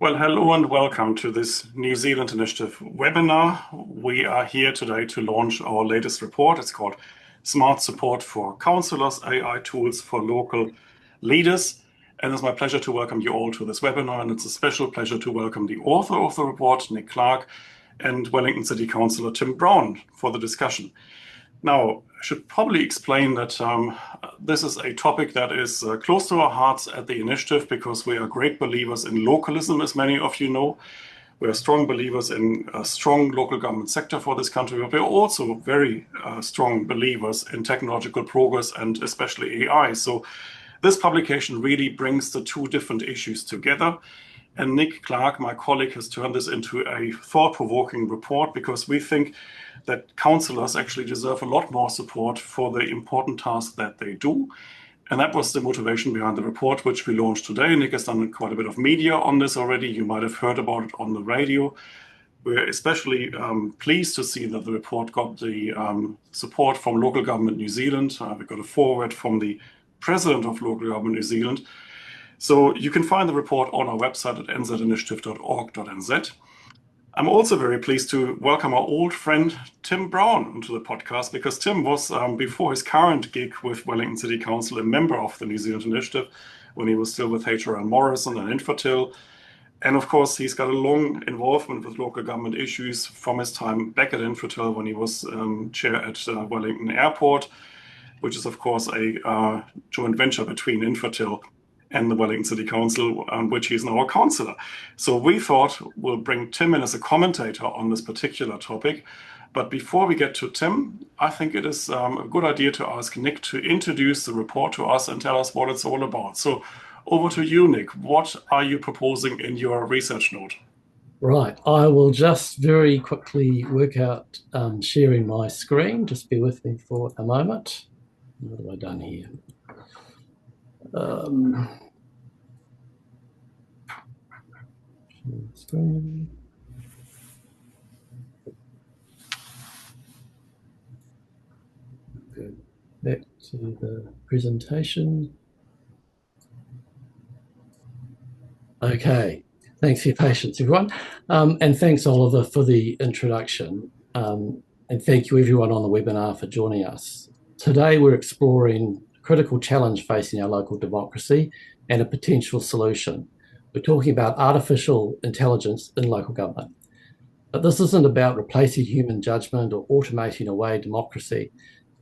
Well, hello and welcome to this New Zealand Initiative webinar. We are here today to launch our latest report. It's called Smart Support for Councillors, AI Tools for Local Leaders. And it's my pleasure to welcome you all to this webinar. And it's a special pleasure to welcome the author of the report, Nick Clark, and Wellington City Councillor Tim Brown for the discussion. Now, I should probably explain that this is a topic that is close to our hearts at the initiative because we are great believers in localism, as many of you know. We are strong believers in a strong local government sector for this country, but we're also very strong believers in technological progress and especially AI. So this publication really brings the two different issues together. And Nick Clark, my colleague, has turned this into a thought-provoking report because we think that councillors actually deserve a lot more support for the important task that they do. And that was the motivation behind the report, which we launched today. Nick has done quite a bit of media on this already. You might have heard about it on the radio. We're especially pleased to see that the report got the support from Local Government New Zealand. We got a forward from the President of Local Government New Zealand. So you can find the report on our website at nzinitiative.org.nz. I'm also very pleased to welcome our old friend Tim Brown into the podcast because Tim was, before his current gig with Wellington City Council, a member of the New Zealand Initiative when he was still with HRL Morrison and Infertil. And of course, he's got a long involvement with local government issues from his time back at Infertil when he was chair at Wellington Airport, which is of course a joint venture between Infertil and the Wellington City Council, which he's now a councillor. So we thought we'll bring Tim in as a commentator on this particular topic. But before we get to Tim, I think it is a good idea to ask Nick to introduce the report to us and tell us what it's all about. So over to you, Nick. What are you proposing in your research note? Right, I will just very quickly work out sharing my screen. Just bear with me for a moment. What have I done here? Screen. Go back to the presentation. Okay, thanks for your patience, everyone. And thanks, Oliver, for the introduction. And thank you, everyone on the webinar, for joining us. Today, we're exploring a critical challenge facing our local democracy and a potential solution. We're talking about artificial intelligence in local government. But this isn't about replacing human judgment or automating away democracy.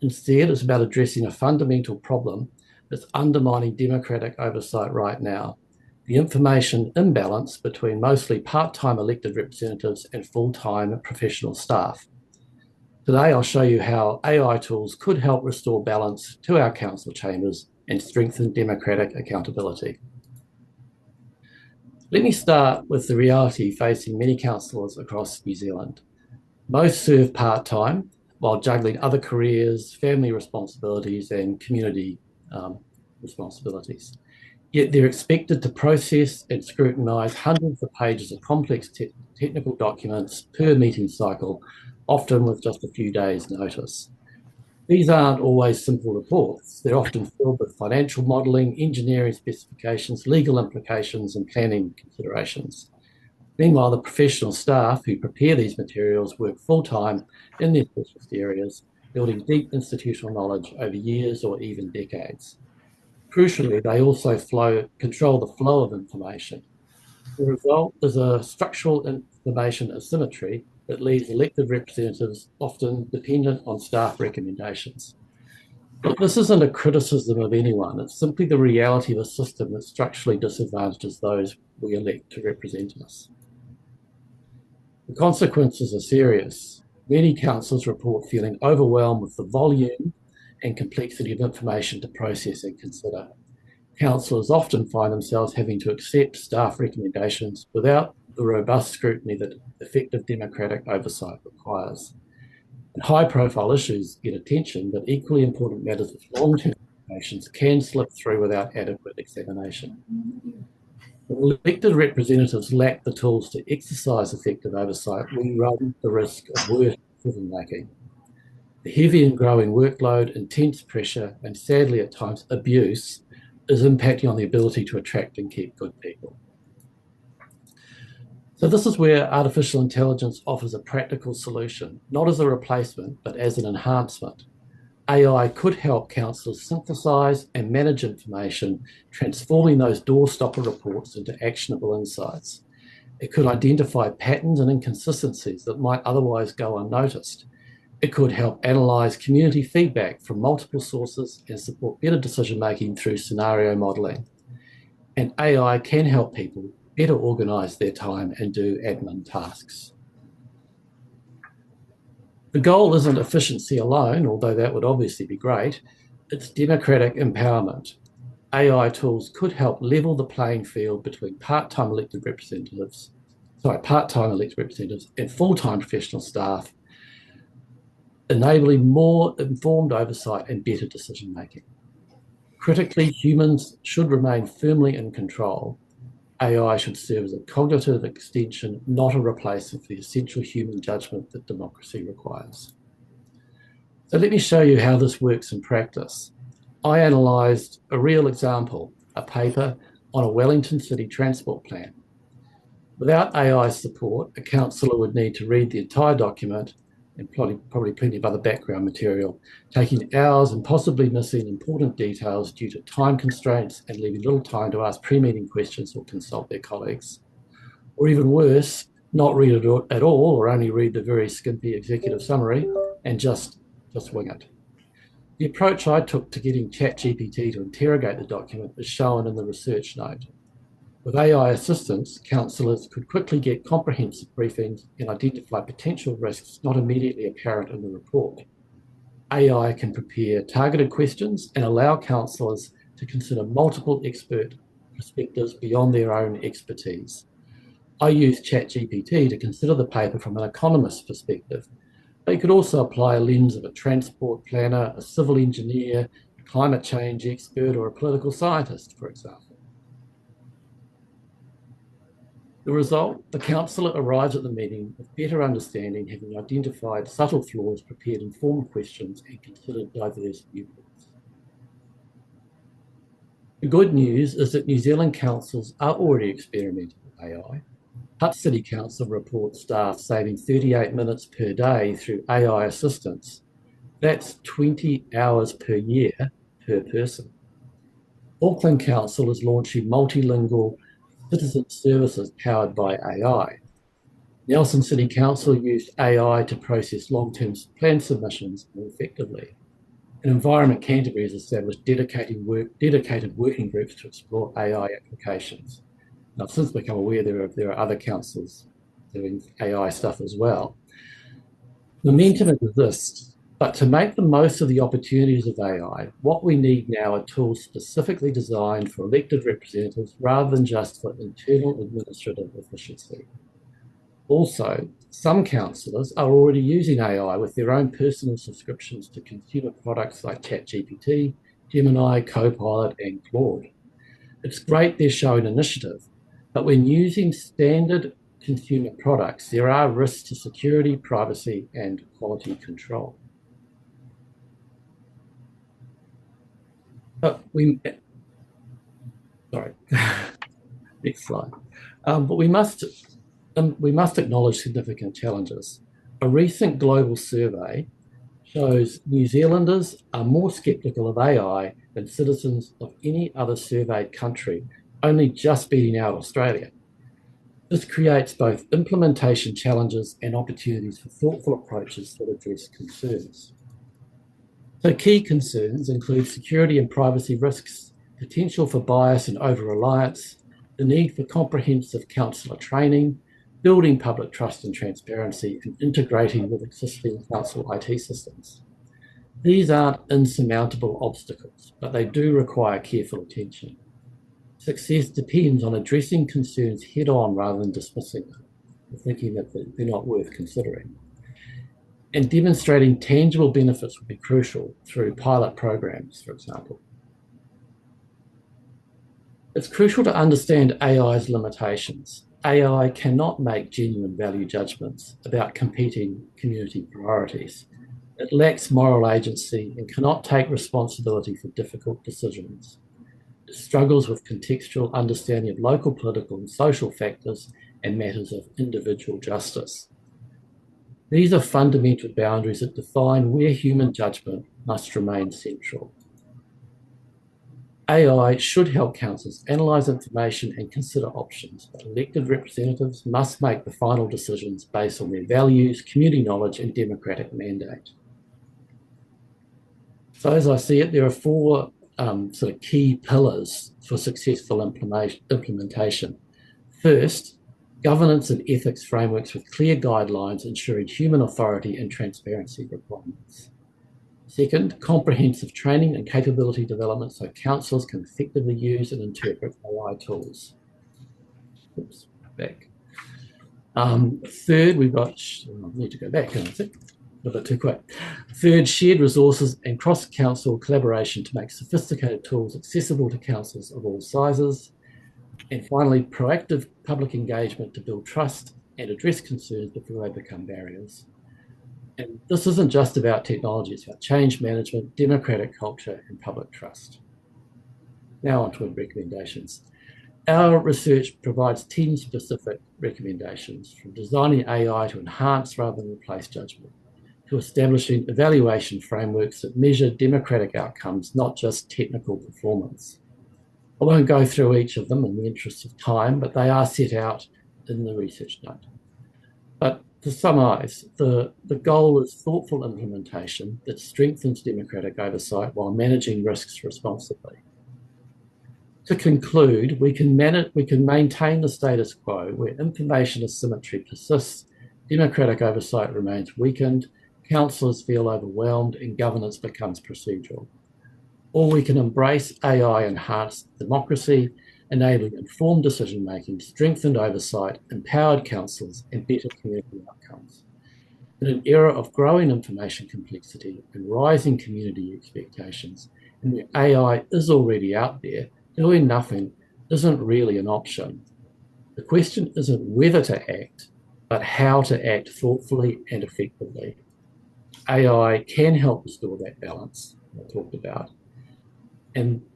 Instead, it's about addressing a fundamental problem that's undermining democratic oversight right now: the information imbalance between mostly part-time elected representatives and full-time professional staff. Today, I'll show you how AI tools could help restore balance to our council chambers and strengthen democratic accountability. Let me start with the reality facing many councillors across New Zealand. Most serve part-time while juggling other careers, family responsibilities, and community responsibilities. Yet they're expected to process and scrutinise hundreds of pages of complex technical documents per meeting cycle, often with just a few days' notice. These aren't always simple reports. They're often filled with financial modelling, engineering specifications, legal implications, and planning considerations. Meanwhile, the professional staff who prepare these materials work full-time in their specialist areas, building deep institutional knowledge over years or even decades. Crucially, they also control the flow of information. The result is a structural information asymmetry that leaves elected representatives often dependent on staff recommendations. Look, this isn't a criticism of anyone. It's simply the reality of a system that structurally disadvantages those we elect to represent us. The consequences are serious. Many councils report feeling overwhelmed with the volume and complexity of information to process and consider. Councillors often find themselves having to accept staff recommendations without the robust scrutiny that effective democratic oversight requires. And high-profile issues get attention, but equally important matters with long-term implications can slip through without adequate examination. When elected representatives lack the tools to exercise effective oversight, we run the risk of worse decision-making. The heavy and growing workload, intense pressure, and sadly at times abuse is impacting on the ability to attract and keep good people. So this is where artificial intelligence offers a practical solution, not as a replacement, but as an enhancement. AI could help councillors synthesise and manage information, transforming those doorstopper reports into actionable insights. It could identify patterns and inconsistencies that might otherwise go unnoticed. It could help analyse community feedback from multiple sources and support better decision-making through scenario modelling. And AI can help people better organise their time and do admin tasks. The goal isn't efficiency alone, although that would obviously be great. It's democratic empowerment. AI tools could help level the playing field between part-time elected representatives and full-time professional staff, enabling more informed oversight and better decision-making. Critically, humans should remain firmly in control. AI should serve as a cognitive extension, not a replacement for the essential human judgment that democracy requires. So let me show you how this works in practice. I analysed a real example, a paper on a Wellington City transport plan. Without AI support, a councillor would need to read the entire document and probably plenty of other background material, taking hours and possibly missing important details due to time constraints and leaving little time to ask pre-meeting questions or consult their colleagues. Or even worse, not read it at all or only read the very skimpy executive summary and just wing it. The approach I took to getting ChatGPT to interrogate the document is shown in the research note. With AI assistance, councillors could quickly get comprehensive briefings and identify potential risks not immediately apparent in the report. AI can prepare targeted questions and allow councillors to consider multiple expert perspectives beyond their own expertise. I used ChatGPT to consider the paper from an economist's perspective, but you could also apply a lens of a transport planner, a civil engineer, a climate change expert, or a political scientist, for example. The result, the councillor arrives at the meeting with better understanding, having identified subtle flaws, prepared informed questions, and considered diverse viewpoints. The good news is that New Zealand councils are already experimenting with AI. Hutt City Council reports staff saving 38 minutes per day through AI assistance. That's 20 hours per year per person. Auckland Council is launching multilingual citizen services powered by AI. Nelson City Council used AI to process long-term plan submissions more effectively. And Environment Canterbury has established dedicated working groups to explore AI applications. And I've since become aware there are other councils doing AI stuff as well. Momentum exists, but to make the most of the opportunities of AI, what we need now are tools specifically designed for elected representatives rather than just for internal administrative efficiency. Also, some councillors are already using AI with their own personal subscriptions to consumer products like ChatGPT, Gemini, Copilot, and Claude. It's great they're showing initiative, but when using standard consumer products, there are risks to security, privacy, and quality control. But next slide. But we must acknowledge significant challenges. A recent global survey shows New Zealanders are more sceptical of AI than citizens of any other surveyed country, only just beating out Australia. This creates both implementation challenges and opportunities for thoughtful approaches that address concerns. So key concerns include security and privacy risks, potential for bias and over-reliance, the need for comprehensive councillor training, building public trust and transparency, and integrating with existing council IT systems. These aren't insurmountable obstacles, but they do require careful attention. Success depends on addressing concerns head-on rather than dismissing them, or thinking that they're not worth considering. And demonstrating tangible benefits will be crucial through pilot programs, for example. It's crucial to understand AI's limitations. AI cannot make genuine value judgments about competing community priorities. It lacks moral agency and cannot take responsibility for difficult decisions. It struggles with contextual understanding of local political and social factors and matters of individual justice. These are fundamental boundaries that define where human judgment must remain central. AI should help councils analyse information and consider options, but elected representatives must make the final decisions based on their values, community knowledge, and democratic mandate. So as I see it, there are four sort of key pillars for successful implementation. First, governance and ethics frameworks with clear guidelines ensuring human authority and transparency requirements. Second, comprehensive training and capability development so councillors can effectively use and interpret AI tools. Oops, back. Third, we've got, I need to go back, a little bit too quick. Third, shared resources and cross-council collaboration to make sophisticated tools accessible to councils of all sizes. And finally, proactive public engagement to build trust and address concerns before they become barriers. And this isn't just about technology, it's about change management, democratic culture, and public trust. Now on to recommendations. Our research provides 10 specific recommendations, from designing AI to enhance rather than replace judgment, to establishing evaluation frameworks that measure democratic outcomes, not just technical performance. I won't go through each of them in the interest of time, but they are set out in the research note. But to summarise, the goal is thoughtful implementation that strengthens democratic oversight while managing risks responsibly. To conclude, we can maintain the status quo where information asymmetry persists, democratic oversight remains weakened, councillors feel overwhelmed, and governance becomes procedural. Or we can embrace AI-enhanced democracy, enabling informed decision-making, strengthened oversight, empowered councils, and better community outcomes. In an era of growing information complexity and rising community expectations, and where AI is already out there, doing nothing isn't really an option. The question isn't whether to act, but how to act thoughtfully and effectively. AI can help restore that balance I talked about.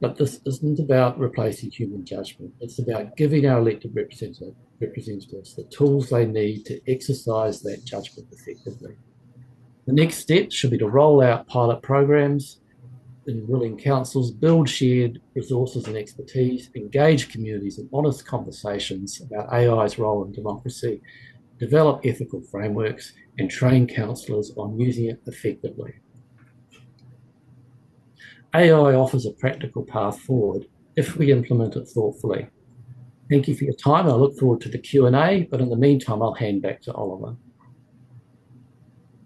But this isn't about replacing human judgment. It's about giving our elected representatives the tools they need to exercise that judgment effectively. The next step should be to roll out pilot programs in willing councils, build shared resources and expertise, engage communities in honest conversations about AI's role in democracy, develop ethical frameworks, and train councillors on using it effectively. AI offers a practical path forward if we implement it thoughtfully. Thank you for your time. I look forward to the Q&A, but in the meantime, I'll hand back to Oliver.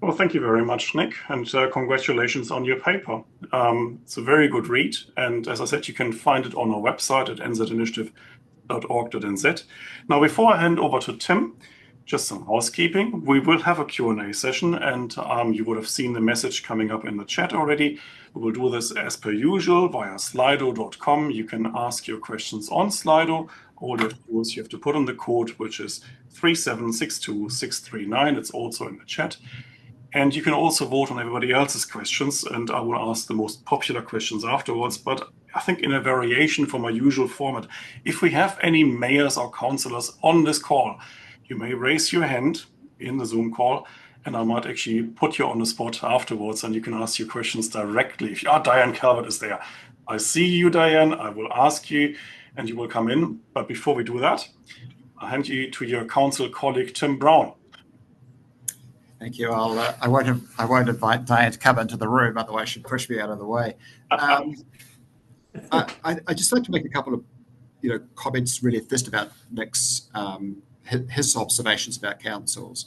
Well, thank you very much, Nick, and congratulations on your paper. It's a very good read, and as I said, you can find it on our website at nzinitiative.org.nz. Now, before I hand over to Tim, just some housekeeping. We will have a Q&A session, and you would have seen the message coming up in the chat already. We will do this as per usual via slido.com. You can ask your questions on Slido. All you have to do is you have to put in the code, which is 3762639. It's also in the chat. And you can also vote on everybody else's questions, and I will ask the most popular questions afterwards. But I think in a variation from our usual format, if we have any mayors or councillors on this call, you may raise your hand in the Zoom call, and I might actually put you on the spot afterwards, and you can ask your questions directly. If Diane Calvert is there. I see you, Diane. I will ask you, and you will come in. But before we do that, I'll hand you to your council colleague, Tim Brown. Thank you. I won't invite Diane to come into the room, otherwise she'd push me out of the way. I just like to make a couple of comments really first about Nick's his observations about councils.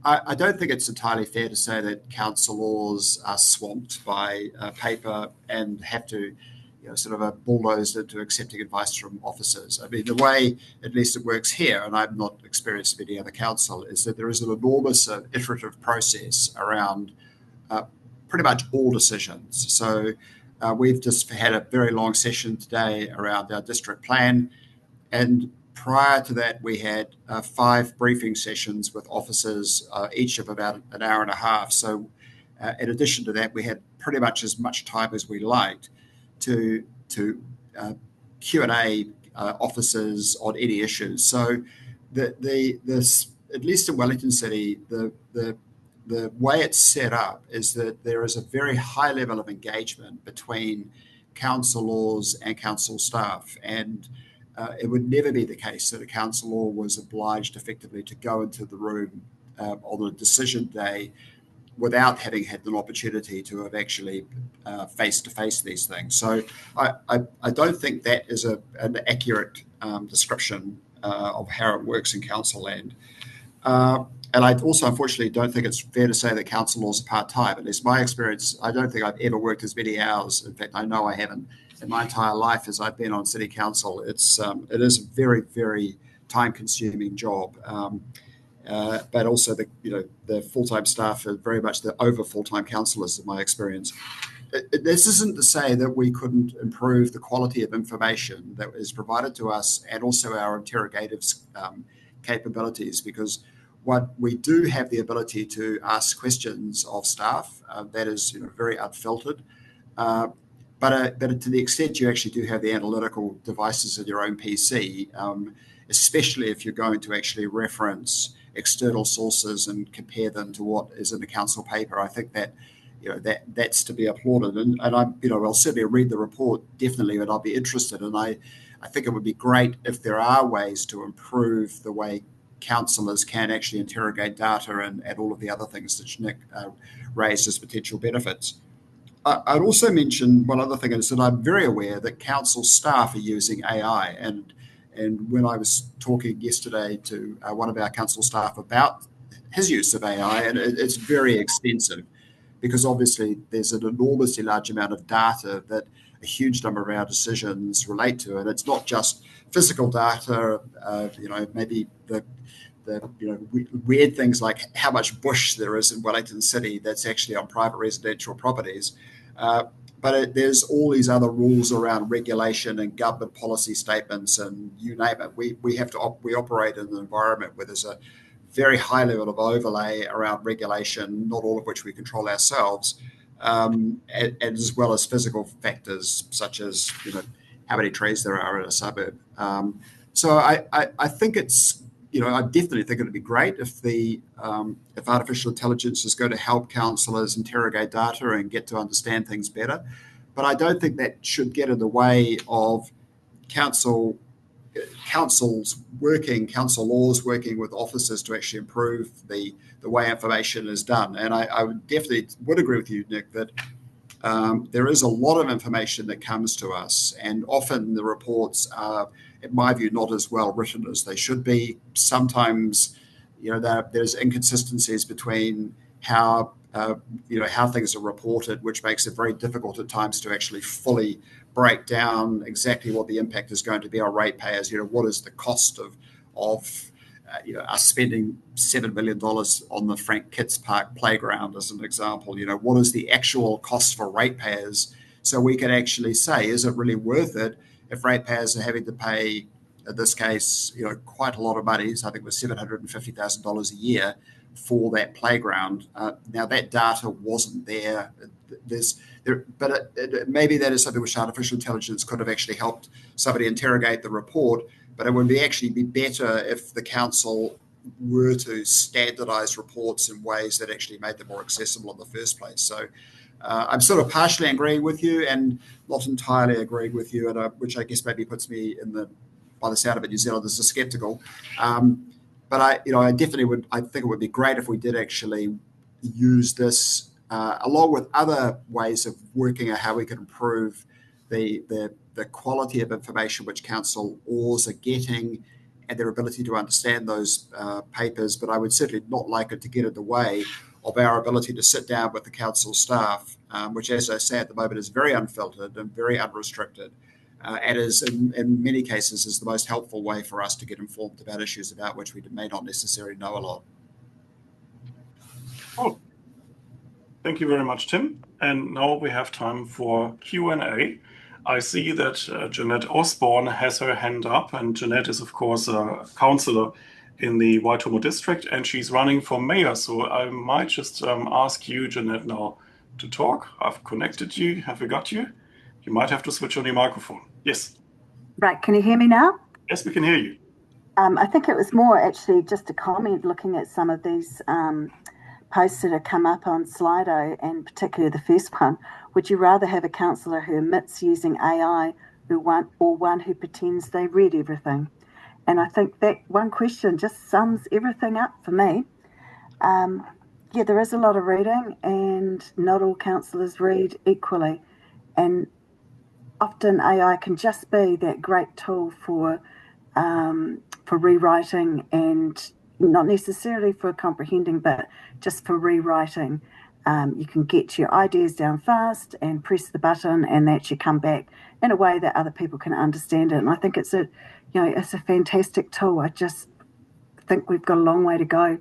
I don't think it's entirely fair to say that councillors are swamped by paper and have to sort of a bulldozed into accepting advice from officers. I mean, the way, at least it works here, and I've not experienced of any other council, is that there is an enormous iterative process around pretty much all decisions. So we've just had a very long session today around our district plan, and prior to that, we had 5 briefing sessions with officers, each of about an hour and a half. So in addition to that, we had pretty much as much time as we liked to Q&A officers on any issues. So at least in Wellington City, the way it's set up is that there is a very high level of engagement between councillors and council staff, and it would never be the case that a councillor was obliged effectively to go into the room on the decision day without having had an opportunity to have actually face-to-face these things. So I don't think that is an accurate description of how it works in council land. And I also, unfortunately, don't think it's fair to say that councillors are part-time. At least my experience, I don't think I've ever worked as many hours. In fact, I know I haven't in my entire life as I've been on city council. It is a very, very time-consuming job. But also the full-time staff are very much the over full-time councillors in my experience. This isn't to say that we couldn't improve the quality of information that is provided to us and also our interrogative capabilities, because what we do have the ability to ask questions of staff that is very unfiltered. But to the extent you actually do have the analytical devices in your own PC, especially if you're going to actually reference external sources and compare them to what is in the council paper, I think that that's to be applauded. And I'll certainly read the report definitely, and I'll be interested. And I think it would be great if there are ways to improve the way councillors can actually interrogate data and all of the other things that Nick raised as potential benefits. I'd also mention one other thing, is that I'm very aware that council staff are using AI, and when I was talking yesterday to one of our council staff about his use of AI, and it's very extensive, because obviously there's an enormously large amount of data that a huge number of our decisions relate to, and it's not just physical data. Maybe the weird things like how much bush there is in Wellington City that's actually on private residential properties. But there's all these other rules around regulation and government policy statements, and you name it. We operate in an environment where there's a very high level of overlay around regulation, not all of which we control ourselves, and as well as physical factors such as how many trees there are in a suburb. So I think it's I definitely think it would be great if artificial intelligence is going to help councillors interrogate data and get to understand things better. But I don't think that should get in the way of council laws working with officers to actually improve the way information is done. And I would definitely agree with you, Nick, that there is a lot of information that comes to us, and often the reports are, in my view, not as well written as they should be. Sometimes, there's inconsistencies between how things are reported, which makes it very difficult at times to actually fully break down exactly what the impact is going to be on ratepayers. What is the cost of us spending $7 million on the Frank Kitts Park playground, as an example? What is the actual cost for ratepayers? So we can actually say, is it really worth it if ratepayers are having to pay, in this case, quite a lot of money? So I think it was $750,000 a year for that playground. Now that data wasn't there. But maybe that is something which artificial intelligence could have actually helped somebody interrogate the report. But it would actually be better if the council were to standardise reports in ways that actually made them more accessible in the first place. So I'm sort of partially agreeing with you and not entirely agreeing with you, which I guess maybe puts me by the sound of it, New Zealanders are sceptical. But I definitely would. I think it would be great if we did actually use this along with other ways of working out how we can improve the quality of information which councillors are getting and their ability to understand those papers. But I would certainly not like it to get in the way of our ability to sit down with the council staff, which, as I say, at the moment is very unfiltered and very unrestricted, and is in many cases is the most helpful way for us to get informed about issues about which we may not necessarily know a lot. Oh, thank you very much, Tim. And now we have time for Q&A. I see that Jeanette Osborne has her hand up, and Jeanette is, of course, a councillor in the Waitomo district, and she's running for mayor. So I might just ask you, Jeanette, now to talk. I've connected you. Have we got you? You might have to switch on your microphone. Yes. Right. Can you hear me now? Yes, we can hear you. I think it was more actually just a comment looking at some of these posts that have come up on Slido, and particularly the first one. Would you rather have a councillor who admits using AI or one who pretends they read everything? And I think that one question just sums everything up for me. Yeah, there is a lot of reading, and not all councillors read equally. And often AI can just be that great tool for rewriting, and not necessarily for comprehending, but just for rewriting. You can get your ideas down fast and press the button, and that should come back in a way that other people can understand it. And I think it's a fantastic tool. I just think we've got a long way to go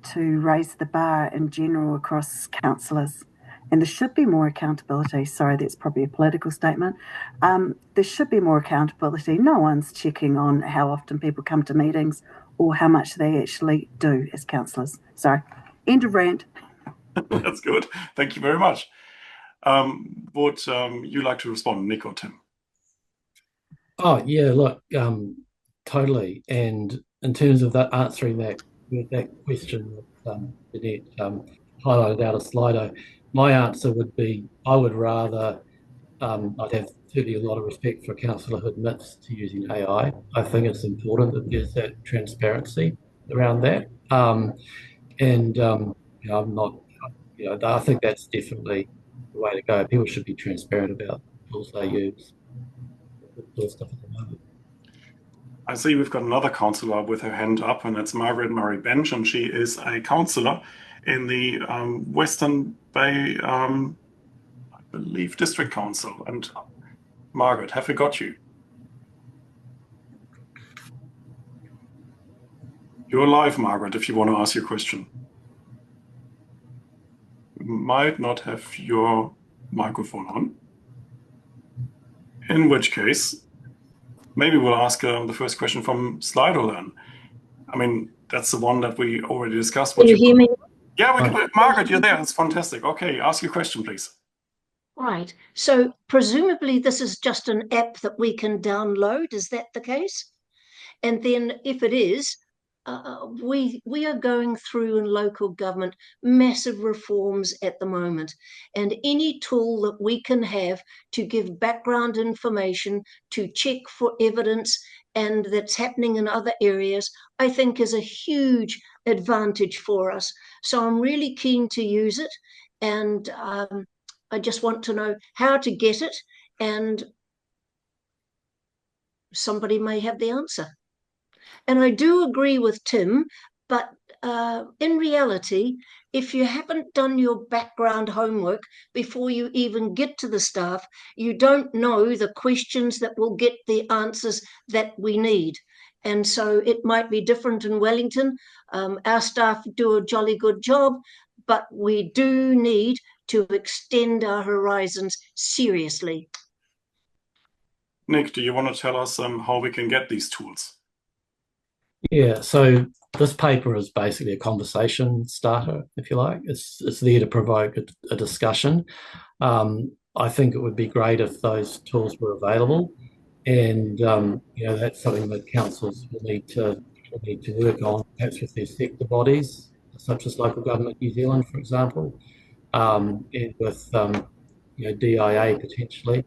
to raise the bar in general across councillors. And there should be more accountability. Sorry, that's probably a political statement. There should be more accountability. No one's checking on how often people come to meetings or how much they actually do as councillors. Sorry, end of rant. That's good. Thank you very much. Would you like to respond, Nick or Tim? Oh, yeah, look, totally. And in terms of that answering that question that Jeanette highlighted out of Slido, my answer would be I would rather, I'd have certainly a lot of respect for a councillor who admits to using AI. I think it's important that there's that transparency around that. I'm not, I think that's definitely the way to go. People should be transparent about the tools they use. Stuff at the moment. I see we've got another councillor with her hand up, and it's Margaret Murray Bench, and she is a councillor in the Western Bay, I believe, District Council. And Margaret, have we got you? You're live, Margaret, if you want to ask your question. You might not have your microphone on. In which case, maybe we'll ask the first question from Slido then. I mean, that's the one that we already discussed. Can you hear me? Yeah, we can. Margaret, you're there. That's fantastic. Okay, ask your question, please. Right. So presumably this is just an app that we can download. Is that the case? And then if it is, we are going through in local government massive reforms at the moment, and any tool that we can have to give background information, to check for evidence, and that's happening in other areas, I think is a huge advantage for us. So I'm really keen to use it, and I just want to know how to get it, and somebody may have the answer. And I do agree with Tim, but in reality, if you haven't done your background homework before you even get to the staff, you don't know the questions that will get the answers that we need. And so it might be different in Wellington. Our staff do a jolly good job, but we do need to extend our horizons seriously. Nick, do you want to tell us how we can get these tools? Yeah, so this paper is basically a conversation starter, if you like. It's there to provoke a discussion. I think it would be great if those tools were available, and that's something that councils will need to work on, perhaps with their sector bodies, such as Local Government New Zealand, for example, and with DIA potentially.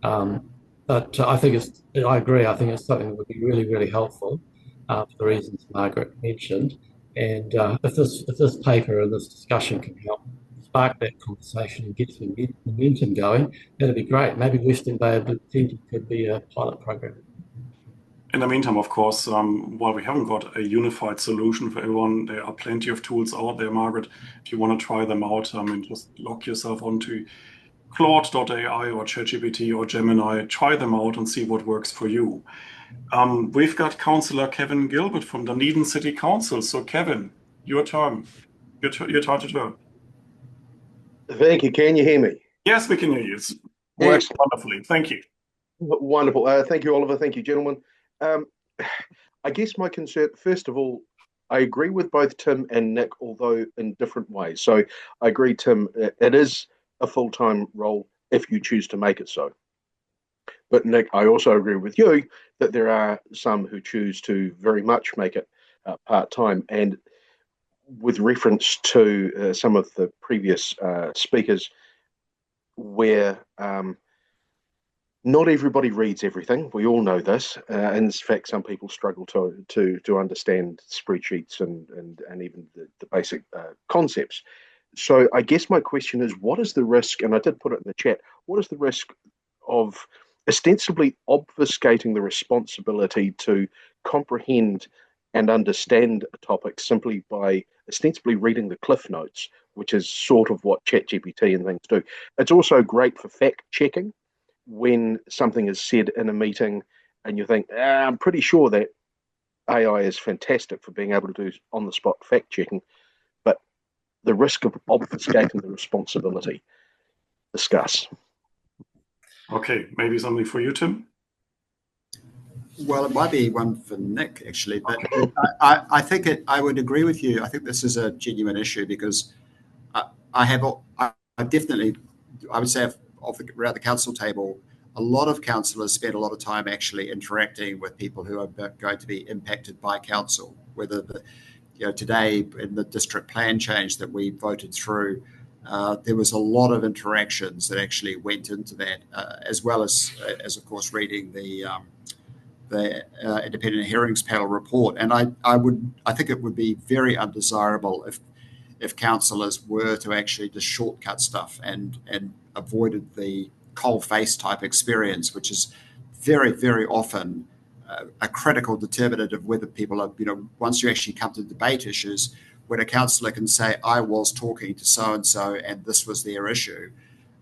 But I agree. I think it's something that would be really, really helpful. For the reasons Margaret mentioned, and if this paper and this discussion can help spark that conversation and get some momentum going, that'd be great. Maybe Western Bay of Plenty could be a pilot program. In the meantime, of course, while we haven't got a unified solution for everyone, there are plenty of tools out there, Margaret. If you want to try them out, just log yourself onto Claude.ai or ChatGPT or Gemini, try them out and see what works for you. We've got Councillor Kevin Gilbert from Dunedin City Council. So Kevin, your turn. Your turn to talk. Thank you. Can you hear me? Yes, we can hear you. It works wonderfully. Thank you. Wonderful. Thank you, Oliver. Thank you, gentlemen. I guess my concern, first of all, I agree with both Tim and Nick, although in different ways. So I agree, Tim, it is a full-time role if you choose to make it so. But Nick, I also agree with you that there are some who choose to very much make it part-time. And with reference to some of the previous speakers, where not everybody reads everything. We all know this. And in fact, some people struggle to understand spreadsheets and even the basic concepts. So I guess my question is, what is the risk, and I did put it in the chat, what is the risk of ostensibly obfuscating the responsibility to comprehend and understand a topic simply by ostensibly reading the cliff notes, which is sort of what ChatGPT and things do. It's also great for fact checking when something is said in a meeting and you think, I'm pretty sure that AI is fantastic for being able to do on the spot fact checking, but the risk of obfuscating the responsibility. Discuss. Okay, maybe something for you, Tim? Well, it might be one for Nick, actually, but Okay. I think I would agree with you. I think this is a genuine issue because I definitely, I would say, around the council table, a lot of councillors spend a lot of time actually interacting with people who are going to be impacted by council, whether today in the district plan change that we voted through, there was a lot of interactions that actually went into that, as well as of course reading the independent hearings panel report. And I think it would be very undesirable if councillors were to actually just shortcut stuff and avoided the cold face type experience, which is very, very often a critical determinant of whether people are, once you actually come to debate issues, when a councillor can say, I was talking to so-and-so and this was their issue,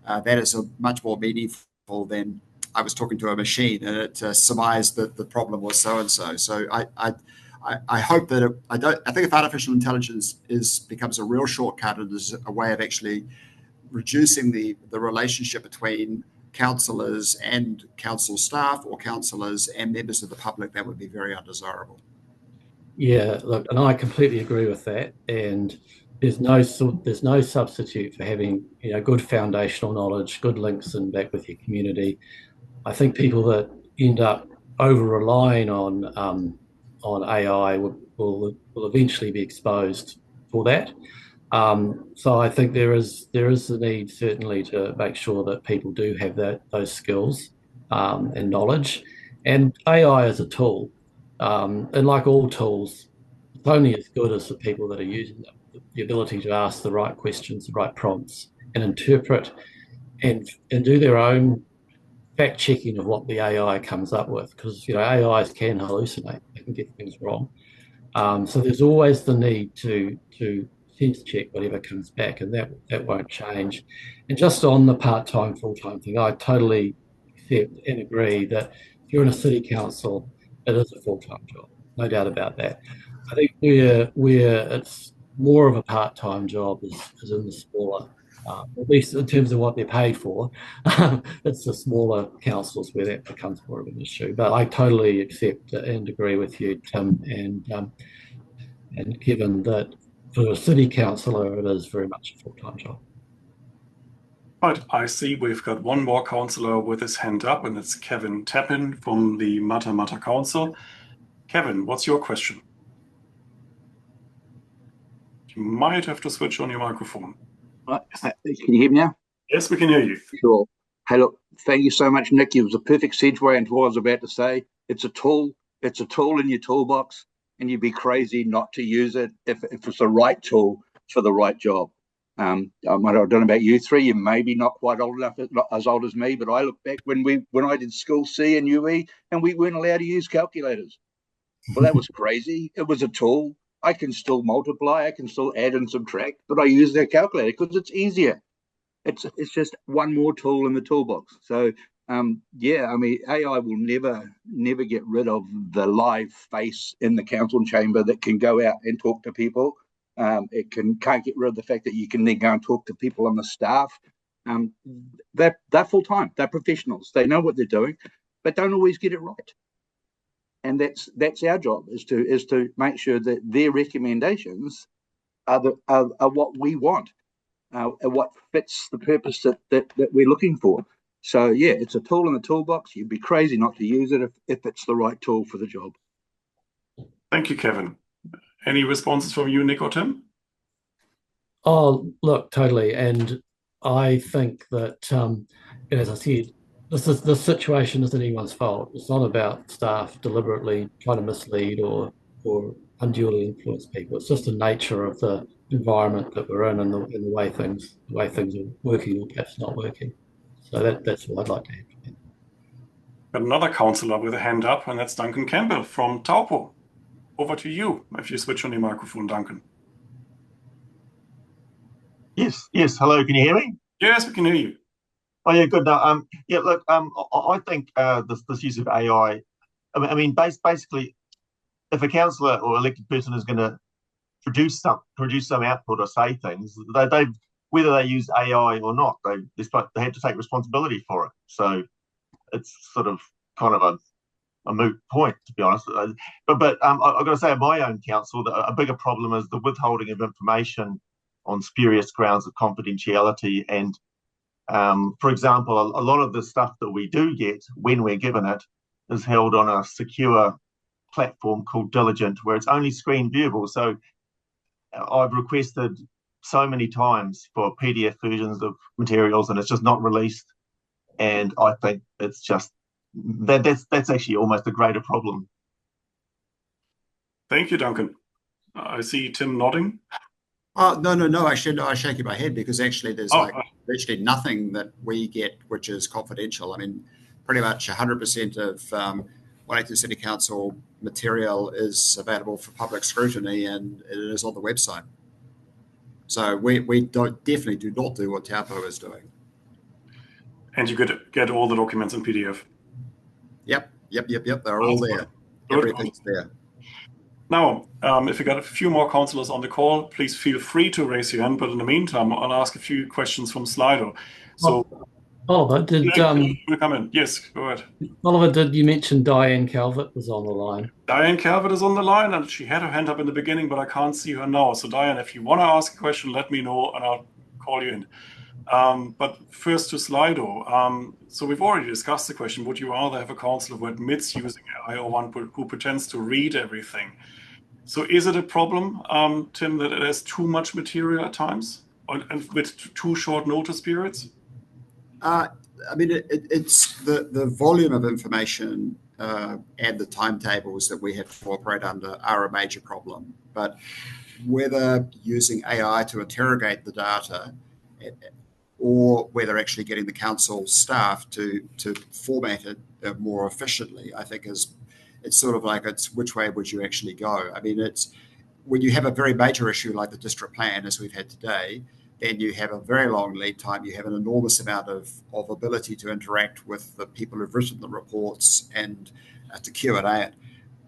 that is a much more meaningful than I was talking to a machine and it surmised that the problem was so-and-so. So I hope that I think if artificial intelligence becomes a real shortcut and is a way of actually reducing the relationship between councillors and council staff or councillors and members of the public, that would be very undesirable. Yeah, look, and I completely agree with that. And there's no substitute for having good foundational knowledge, good links and back with your community. I think people that end up over relying on AI will eventually be exposed for that. So I think there is the need certainly to make sure that people do have those skills and knowledge. And AI is a tool, and like all tools, it's only as good as the people that are using them. The ability to ask the right questions, the right prompts, and interpret and do their own fact checking of what the AI comes up with, because AIs can hallucinate, they can get things wrong. So there's always the need to sense check whatever comes back, and that won't change. And just on the part-time, full-time thing, I totally accept and agree that if you're in a city council, it is a full-time job, no doubt about that. I think where it's more of a part-time job is in the smaller, at least in terms of what they're paid for. It's the smaller councils where that becomes more of an issue. But I totally accept and agree with you, Tim, and Kevin, that for a city councillor, it is very much a full-time job. Right, I see we've got one more councillor with his hand up, and it's Kevin Tappin from the Mata Council. Kevin, what's your question? You might have to switch on your microphone. Can you hear me now? Yes, we can hear you. Sure. Hey, look, thank you so much, Nick. It was a perfect segue into what I was about to say. It's a tool. It's a tool in your toolbox, and you'd be crazy not to use it if it's the right tool for the right job. I don't know about you three. You may be not quite old enough, not as old as me, but I look back when I did school C and UE, and we weren't allowed to use calculators. Well, that was crazy. It was a tool. I can still multiply, I can still add and subtract, but I use that calculator because it's easier. It's just one more tool in the toolbox. So yeah, I mean, AI will never get rid of the live face in the council chamber that can go out and talk to people. It can't get rid of the fact that you can then go and talk to people on the staff. They're full time. They're professionals. They know what they're doing, but don't always get it right. And that's our job, is to make sure that their recommendations are what we want, and what fits the purpose that we're looking for. So yeah, it's a tool in the toolbox. You'd be crazy not to use it if it's the right tool for the job. Thank you, Kevin. Any responses from you, Nick or Tim? Oh, look, totally. And I think that, as I said, this situation isn't anyone's fault. It's not about staff deliberately trying to mislead or unduly influence people. It's just the nature of the environment that we're in and the way things are working or perhaps not working. So that's what I'd like to add. Got another councillor with a hand up, and that's Duncan Campbell from Taupo. Over to you, if you switch on your microphone, Duncan. Yes. Hello, can you hear me? Yes, we can hear you. Oh yeah, good. Yeah, look, I think this use of AI. I mean, basically, if a councillor or elected person is going to produce some output or say things, they whether they use AI or not, they have to take responsibility for it. So it's sort of kind of a moot point, to be honest. But I've got to say, at my own council, a bigger problem is the withholding of information on spurious grounds of confidentiality. And for example, a lot of the stuff that we do get when we're given it is held on a secure platform called Diligent, where it's only screen viewable. So I've requested so many times for PDF versions of materials, and it's just not released. And I think it's just that's actually almost a greater problem. Thank you, Duncan. I see Tim nodding. Oh, no. I shaking my head because actually there's virtually nothing that we get which is confidential. I mean, pretty much 100% of Wellington City Council material is available for public scrutiny, and it is on the website. So we definitely do not do what Taupo is doing. And you could get all the documents in PDF. Yep. They're all there. Everything's there. Now, if you got a few more councillors on the call, please feel free to raise your hand. But in the meantime, I'll ask a few questions from Slido. So, Oliver, did you come in? Yes, go ahead. Oliver, did you mention Diane Calvert was on the line? Diane Calvert is on the line, and she had her hand up in the beginning, but I can't see her now. So, Diane, if you want to ask a question, let me know, and I'll call you in. But first to Slido. So we've already discussed the question: would you rather have a councillor who admits using AI or one who pretends to read everything? So is it a problem, Tim, that it has too much material at times and with too short notice periods? I mean, it's the volume of information and the timetables that we have to operate under are a major problem. But whether using AI to interrogate the data or whether actually getting the council staff to format it more efficiently, I think it's sort of like it's which way would you actually go? I mean, it's when you have a very major issue like the district plan, as we've had today, then you have a very long lead time. You have an enormous amount of ability to interact with the people who've written the reports and to Q&A it.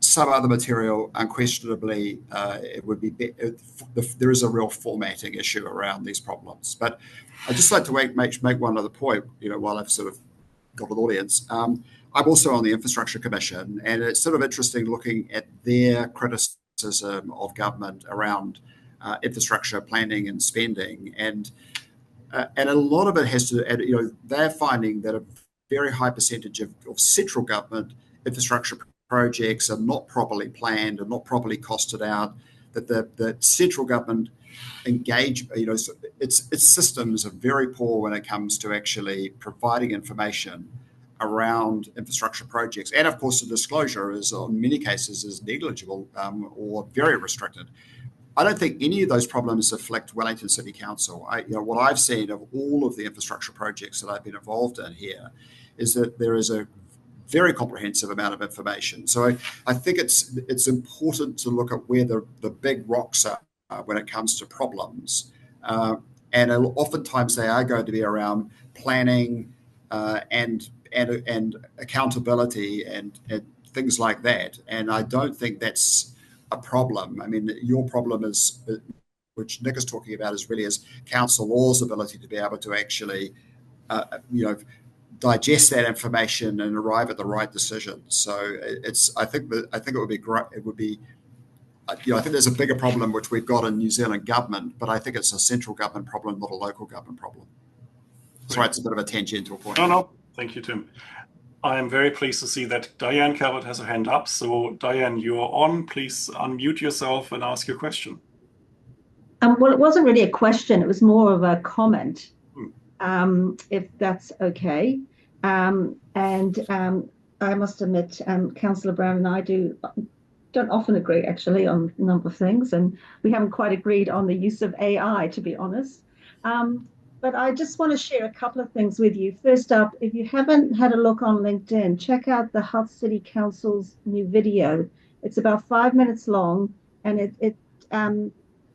Some other material, unquestionably, it would be there is a real formatting issue around these problems. But I'd just like to make one other point, while I've sort of got an audience. I'm also on the Infrastructure Commission, and it's sort of interesting looking at their criticism of government around infrastructure planning and spending, and a lot of it has to, they're finding that a very high percentage of central government infrastructure projects are not properly planned and not properly costed out. That the central government its systems are very poor when it comes to actually providing information around infrastructure projects, and of course the disclosure is in many cases is negligible or very restricted. I don't think any of those problems afflict Wellington City Council. What I've seen of all of the infrastructure projects that I've been involved in here is that there is a very comprehensive amount of information. So I think it's important to look at where the big rocks are when it comes to problems, and oftentimes they are going to be around planning and accountability and things like that. And I don't think that's a problem. I mean, your problem is, which Nick is talking about, is really is council law's ability to be able to actually, digest that information and arrive at the right decisions. So I think it would be great. It would be, I think there's a bigger problem which we've got in New Zealand government, but I think it's a central government problem, not a local government problem. Sorry, it's a bit of a tangential point. No, Thank you, Tim. I am very pleased to see that Diane Calvert has a hand up. So Diane, you're on. Please unmute yourself and ask your question. Well, it wasn't really a question. It was more of a comment, if that's okay. I must admit, Councillor Brown and I don't often agree, actually, on a number of things, and we haven't quite agreed on the use of AI, to be honest. But I just want to share a couple of things with you. First up, if you haven't had a look on LinkedIn, check out the Hull City Council's new video. It's about 5 minutes long, and it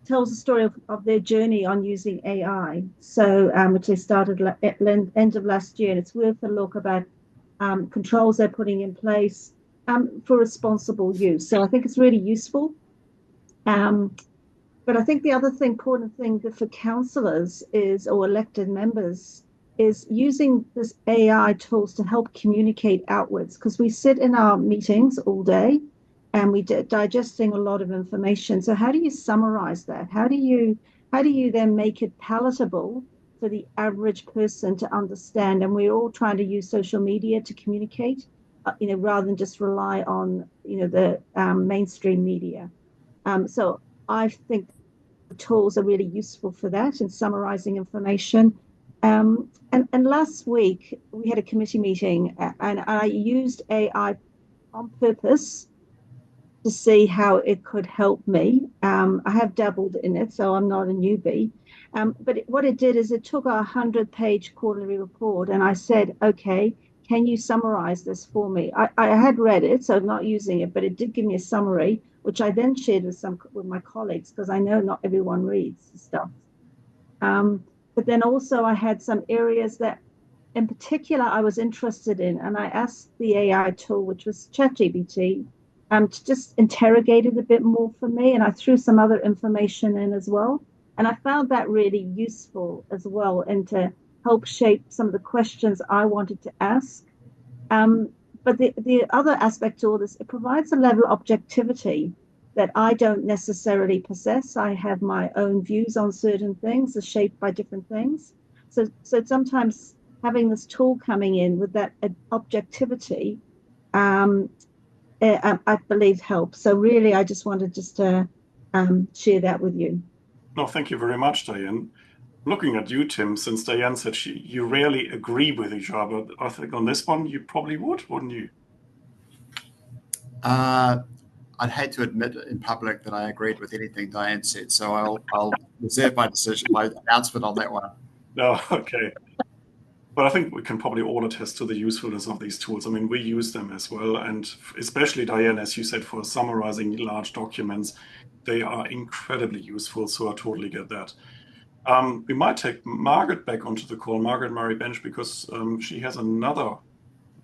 tells the story of their journey on using AI. So, which they started at the end of last year, and it's worth a look about controls they're putting in place for responsible use. So I think it's really useful. But I think the other important thing that for councillors or elected members is using this AI tools to help communicate outwards, because we sit in our meetings all day and we're digesting a lot of information. So how do you summarize that? How do you then make it palatable for the average person to understand? And we're all trying to use social media to communicate, rather than just rely on, the mainstream media. So I think the tools are really useful for that and summarizing information. And last week we had a committee meeting, and I used AI on purpose to see how it could help me. I have dabbled in it, so I'm not a newbie. But what it did is it took our 100-page quarterly report, and I said, okay, can you summarize this for me? I had read it, so I'm not using it, but it did give me a summary, which I then shared with my colleagues, because I know not everyone reads the stuff. But then also I had some areas that in particular I was interested in, and I asked the AI tool, which was ChatGPT, to just interrogate it a bit more for me, and I threw some other information in as well. And I found that really useful as well, and to help shape some of the questions I wanted to ask. But the other aspect to all this, it provides a level of objectivity that I don't necessarily possess. I have my own views on certain things, are shaped by different things. So sometimes having this tool coming in with that objectivity, I believe helps. So really, I just wanted to share that with you. No, thank you very much, Diane. Looking at you, Tim, since Diane said you rarely agree with each other, I think on this one you probably would, wouldn't you? I'd hate to admit in public that I agreed with anything Diane said, so I'll reserve my announcement on that one. No, okay. But I think we can probably all attest to the usefulness of these tools. I mean, we use them as well, and especially Diane, as you said, for summarizing large documents, they are incredibly useful, so I totally get that. We might take Margaret back onto the call, Margaret Murray Bench, because she has another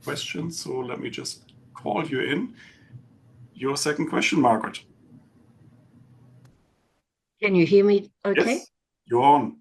question. So let me just call you in. Your second question, Margaret. Can you hear me okay? Yes, you're on.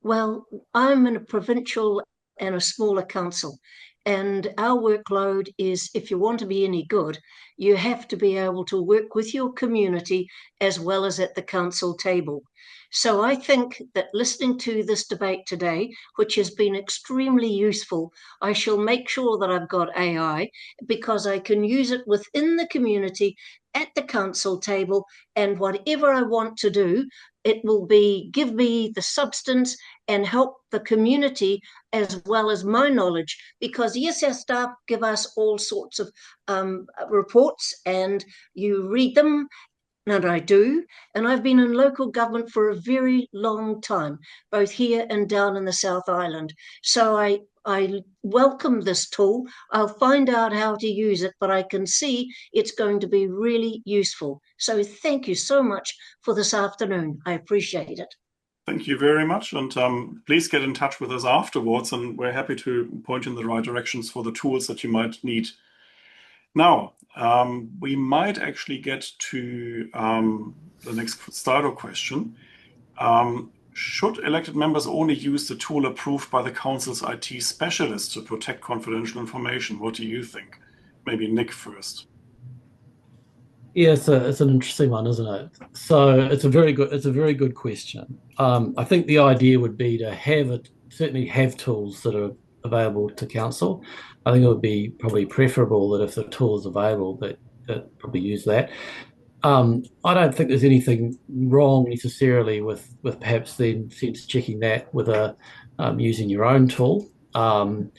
Well, I'm in a provincial and a smaller council, and our workload is, if you want to be any good, you have to be able to work with your community as well as at the council table. So I think that listening to this debate today, which has been extremely useful, I shall make sure that I've got AI, because I can use it within the community at the council table, and whatever I want to do, it will give me the substance and help the community as well as my knowledge, because yes, our staff give us all sorts of reports and you read them, and I do, and I've been in local government for a very long time, both here and down in the South Island. So I welcome this tool. I'll find out how to use it, but I can see it's going to be really useful. So thank you so much for this afternoon. I appreciate it. Thank you very much, and please get in touch with us afterwards, and we're happy to point you in the right directions for the tools that you might need. Now, we might actually get to the next starter question. Should elected members only use the tool approved by the council's IT specialist to protect confidential information? What do you think? Maybe Nick first. Yeah, it's an interesting one, isn't it? So it's a very good question. I think the idea would be to certainly have tools that are available to council. I think it would be probably preferable that if the tool is available, that probably use that. I don't think there's anything wrong necessarily with perhaps then sense checking that with using your own tool. And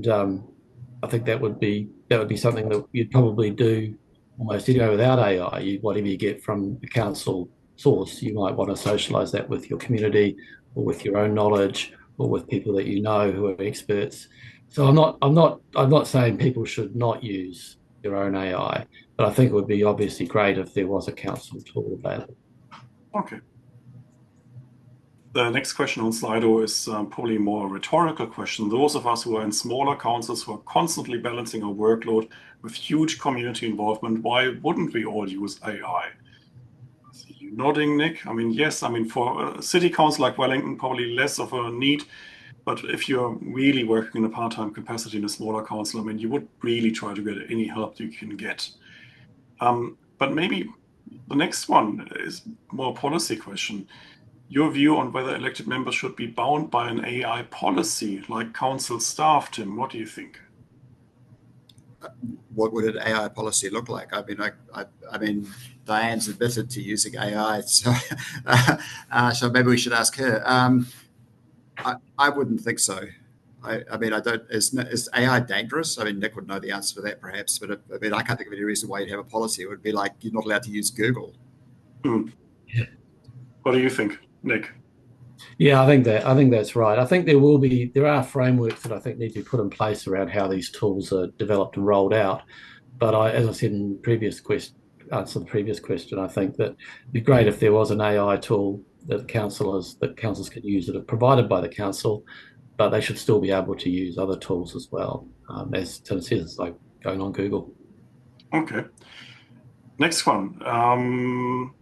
I think that would be something that you'd probably do almost anyway without AI. Whatever you get from the council source, you might want to socialise that with your community or with your own knowledge or with people that you know who are experts. So I'm not saying people should not use their own AI, but I think it would be obviously great if there was a council tool available. Okay. The next question on Slido is probably more a rhetorical question. Those of us who are in smaller councils who are constantly balancing our workload with huge community involvement, why wouldn't we all use AI? See you nodding, Nick. I mean, yes, I mean, for a city council like Wellington, probably less of a need. But if you're really working in a part-time capacity in a smaller council, I mean, you would really try to get any help you can get. But maybe the next one is more a policy question. Your view on whether elected members should be bound by an AI policy like council staff, Tim, what do you think? What would an AI policy look like? I mean, Diane's admitted to using AI, so so maybe we should ask her. I wouldn't think so. I mean, I don't. Is AI dangerous? I mean, Nick would know the answer to that, perhaps. But I mean, I can't think of any reason why you'd have a policy. It would be like you're not allowed to use Google. Yeah. What do you think, Nick? Yeah, I think that's right. I think there are frameworks that I think need to be put in place around how these tools are developed and rolled out. But as I said in the answer to the previous question, I think that it'd be great if there was an AI tool that councillors can use that are provided by the council, but they should still be able to use other tools as well. As Tim says, it's like going on Google. Okay. Next one.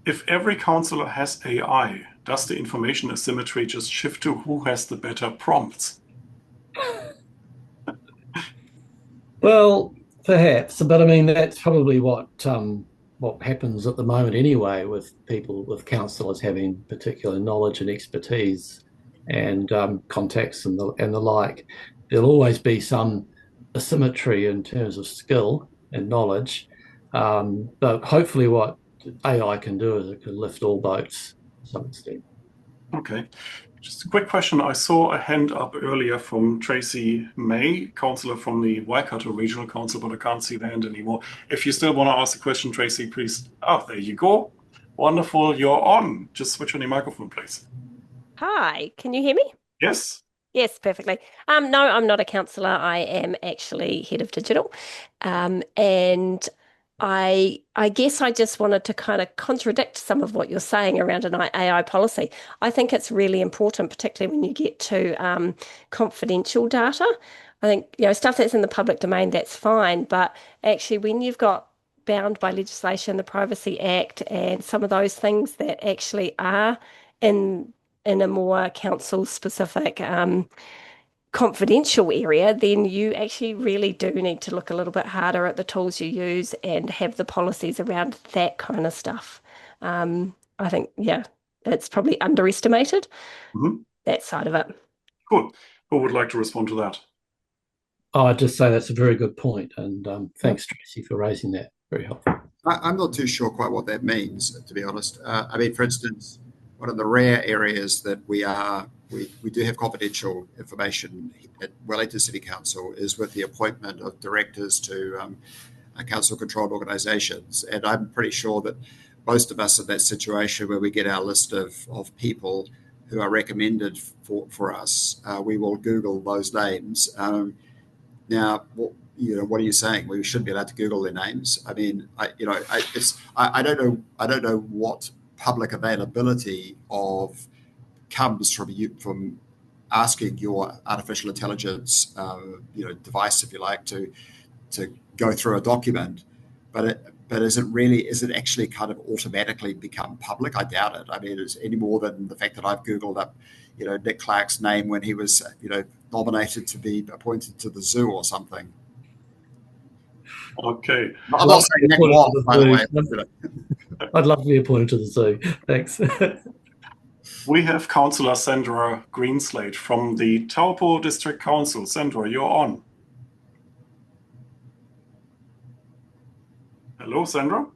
If every councillor has AI, does the information asymmetry just shift to who has the better prompts? Well, perhaps, but I mean that's probably what happens at the moment anyway, with councillors having particular knowledge and expertise and contacts and the like. There'll always be some asymmetry in terms of skill and knowledge, but hopefully what AI can do is it can lift all boats to some extent. Okay. Just a quick question. I saw a hand up earlier from Tracy May, councillor from the Waikato Regional Council, but I can't see the hand anymore. If you still want to ask a question, Tracy, please. Oh, there you go. Wonderful. You're on. Just switch on your microphone, please. Hi, can you hear me? Yes. Yes, perfectly. No, I'm not a councillor. I am actually head of digital. And I guess I just wanted to kind of contradict some of what you're saying around an AI policy. I think it's really important, particularly when you get to confidential data. I think, stuff that's in the public domain, that's fine. But actually, when you've got bound by legislation, the Privacy Act, and some of those things that actually are in a more council-specific confidential area, then you actually really do need to look a little bit harder at the tools you use and have the policies around that kind of stuff. I think, it's probably underestimated, that side of it. Cool. Who would like to respond to that? I'd just say that's a very good point, and thanks, Tracy, for raising that. Very helpful. I'm not too sure quite what that means, to be honest. I mean, for instance, one of the rare areas that we do have confidential information at Wellington City Council is with the appointment of directors to council-controlled organisations. And I'm pretty sure that most of us in that situation where we get our list of people who are recommended for us, we will Google those names. Now, what are you saying? We shouldn't be allowed to Google their names. I mean, I don't know what public availability comes from asking your artificial intelligence device, if you like, to go through a document, but is it actually kind of automatically become public? I doubt it. I mean, it's any more than the fact that I've Googled up Nick Clark's name when he was nominated to be appointed to the zoo or something. Okay. I'm not saying Nick was, by the way. I'd love to be appointed to the zoo. Thanks. We have Councillor Sandra Greenslade from the Taupo District Council. Sandra, you're on. Hello, Sandra.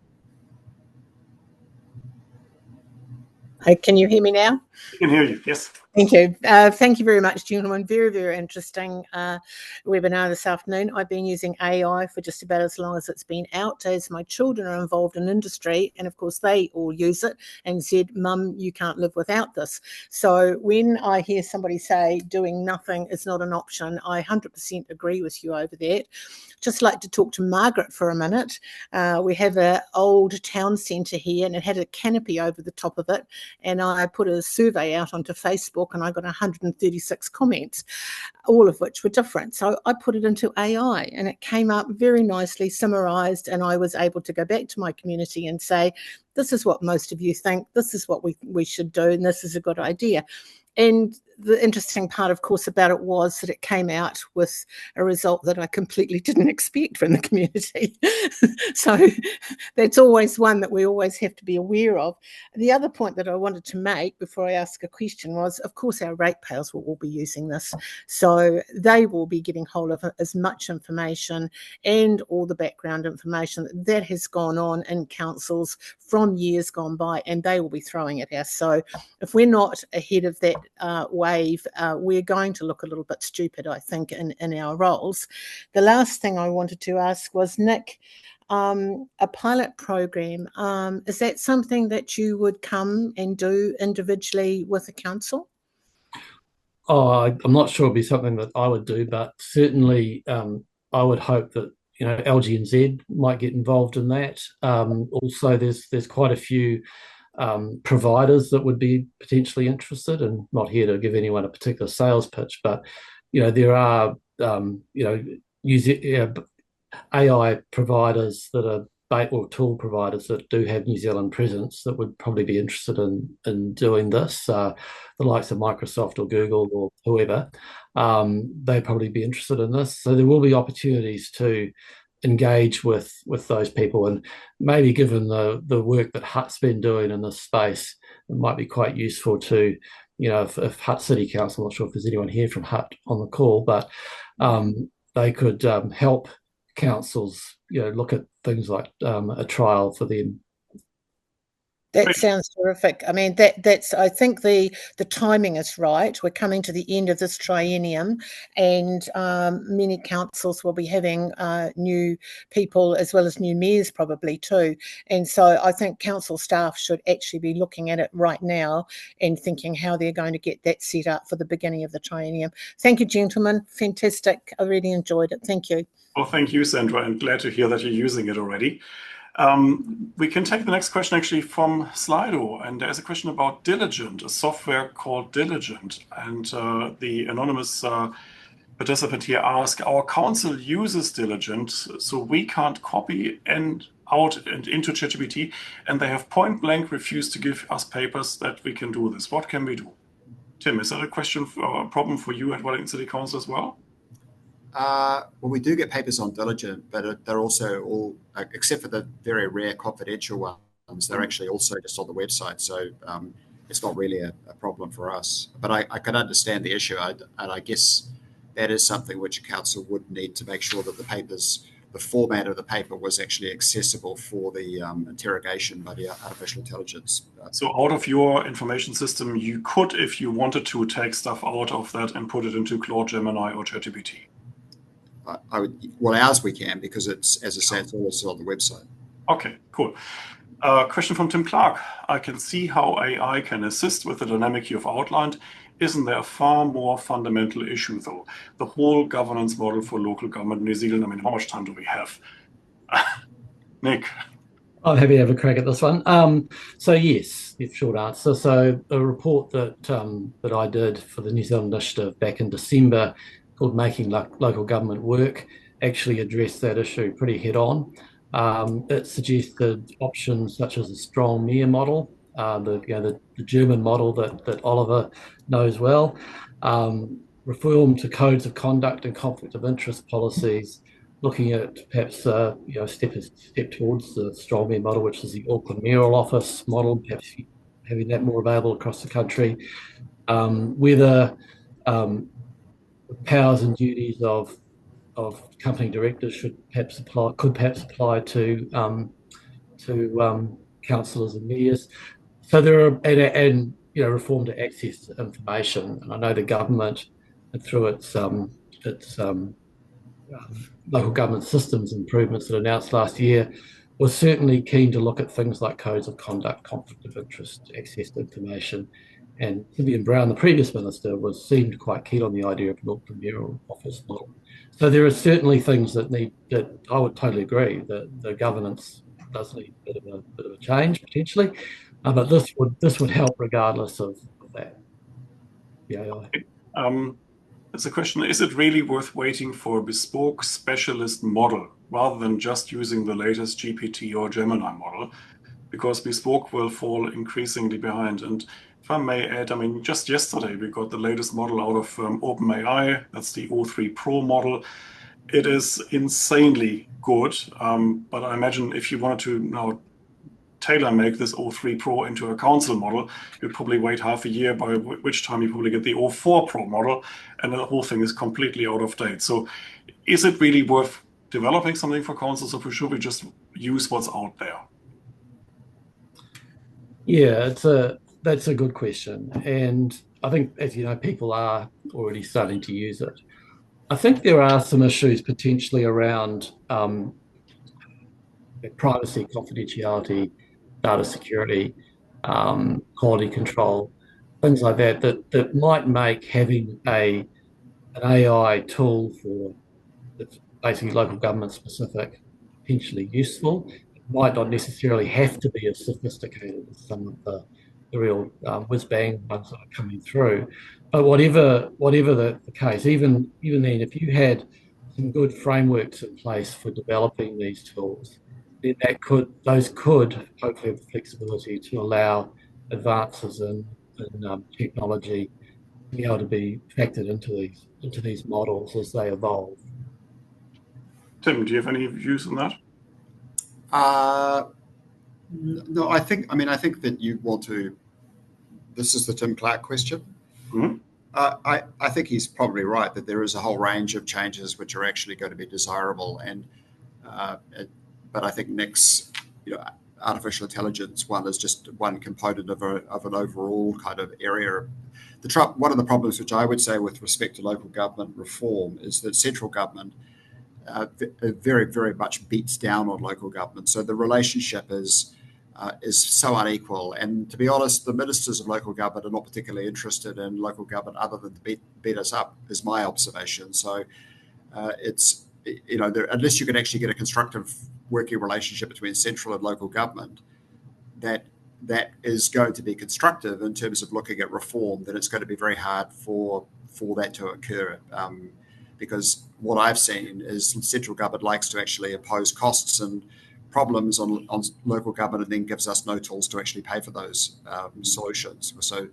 Can you hear me now? We can hear you, yes. Thank you. Thank you very much, gentlemen. Very, very interesting webinar this afternoon. I've been using AI for just about as long as it's been out, as my children are involved in industry, and of course they all use it and said, Mum, you can't live without this. So when I hear somebody say doing nothing is not an option, I 100% agree with you over that. Just like to talk to Margaret for a minute. We have an old town centre here and it had a canopy over the top of it, and I put a survey out onto Facebook and I got 136 comments, all of which were different. So I put it into AI and it came up very nicely summarised, and I was able to go back to my community and say, this is what most of you think, this is what we should do, and this is a good idea. And the interesting part, of course, about it was that it came out with a result that I completely didn't expect from the community. So that's always one that we always have to be aware of. The other point that I wanted to make before I ask a question was, of course, our ratepayers will all be using this. So they will be getting hold of as much information and all the background information that has gone on in councils from years gone by, and they will be throwing at us. So if we're not ahead of that wave, we're going to look a little bit stupid, I think, in our roles. The last thing I wanted to ask was, Nick, a pilot program, is that something that you would come and do individually with a council? Oh, I'm not sure it'd be something that I would do, but certainly I would hope that LGNZ might get involved in that. Also, there's quite a few providers that would be potentially interested, and not here to give anyone a particular sales pitch, but there are AI providers that are or tool providers that do have New Zealand presence that would probably be interested in doing this. The likes of Microsoft or Google or whoever, they'd probably be interested in this. So there will be opportunities to engage with those people, and maybe given the work that Hutt's been doing in this space, it might be quite useful to, if Hutt City Council, I'm not sure if there's anyone here from Hutt on the call, but they could help councils, look at things like a trial for them. That sounds terrific. I mean, that's. I think the timing is right. We're coming to the end of this triennium, and many councils will be having new people as well as new mayors probably too. And so I think council staff should actually be looking at it right now and thinking how they're going to get that set up for the beginning of the triennium. Thank you, gentlemen. Fantastic. I really enjoyed it. Thank you. Well, thank you, Sandra, and glad to hear that you're using it already. We can take the next question actually from Slido, and there's a question about Diligent, a software called Diligent, and the anonymous participant here asked, our council uses Diligent, so we can't copy out and into ChatGPT, and they have point blank refused to give us papers that we can do this. What can we do? Tim, is that a question or a problem for you at Wellington City Council as well? Well, we do get papers on Diligent, but they're also all, except for the very rare confidential ones, they're actually also just on the website. So it's not really a problem for us. But I can understand the issue, and I guess that is something which a council would need to make sure that the format of the paper was actually accessible for the interrogation by the artificial intelligence. So out of your information system, you could, if you wanted to, take stuff out of that and put it into Claude, Gemini, or ChatGPT. Well, ours we can, because it's, as I say, it's also on the website. Okay, cool. Question from Tim Clark. I can see how AI can assist with the dynamic you've outlined. Isn't there a far more fundamental issue, though? The whole governance model for local government in New Zealand. I mean, how much time do we have? Nick? I'm happy to have a crack at this one. So yes, the short answer. So a report that I did for the New Zealand Initiative back in December, called Making Local Government Work, actually addressed that issue pretty head on. It suggested options such as a strong mayor model, the German model that Oliver knows well, reform to codes of conduct and conflict of interest policies, looking at perhaps a step towards the strong mayor model, which is the Auckland mayoral office model, having that more available across the country. Whether the powers and duties of company directors could perhaps apply to councillors and mayors. So there are and reform to access to information. And I know the government, through its local government systems improvements that announced last year, was certainly keen to look at things like codes of conduct, conflict of interest, access to information. And Vivian Brown, the previous minister, seemed quite keen on the idea of an Auckland mayoral office model. So there are certainly things that I would totally agree that the governance does need a bit of a change potentially, but this would help regardless of that. The AI. It's a question, is it really worth waiting for a bespoke specialist model rather than just using the latest GPT or Gemini model? Because bespoke will fall increasingly behind. And if I may add, I mean, just yesterday we got the latest model out of OpenAI. That's the O3 Pro model. It is insanely good, but I imagine if you wanted to now tailor-make this O3 Pro into a council model, you'd probably wait half a year, by which time you probably get the O4 Pro model, and the whole thing is completely out of date. So is it really worth developing something for councils, or should we just use what's out there? Yeah, that's a good question. And I think, as you know, people are already starting to use it. I think there are some issues potentially around privacy, confidentiality, data security, quality control, things like that might make having an AI tool that's basically local government specific potentially useful. It might not necessarily have to be as sophisticated as some of the real whiz-bang ones that are coming through. But whatever the case, even then, if you had some good frameworks in place for developing these tools, then those could hopefully have the flexibility to allow advances in technology to be able to be factored into these models as they evolve. Tim, do you have any views on that? No, I think that you want to. This is the Tim Clark question. Mm-hmm. I think he's probably right that there is a whole range of changes which are actually going to be desirable, but I think Nick's, artificial intelligence one is just one component of an overall kind of area. One of the problems which I would say with respect to local government reform is that central government very, very much beats down on local government. So the relationship is so unequal. And to be honest, the ministers of local government are not particularly interested in local government other than to beat us up, is my observation. So it's, unless you can actually get a constructive working relationship between central and local government, that is going to be constructive in terms of looking at reform, then it's going to be very hard for that to occur. Because what I've seen is central government likes to actually impose costs and problems on local government and then gives us no tools to actually pay for those solutions. So,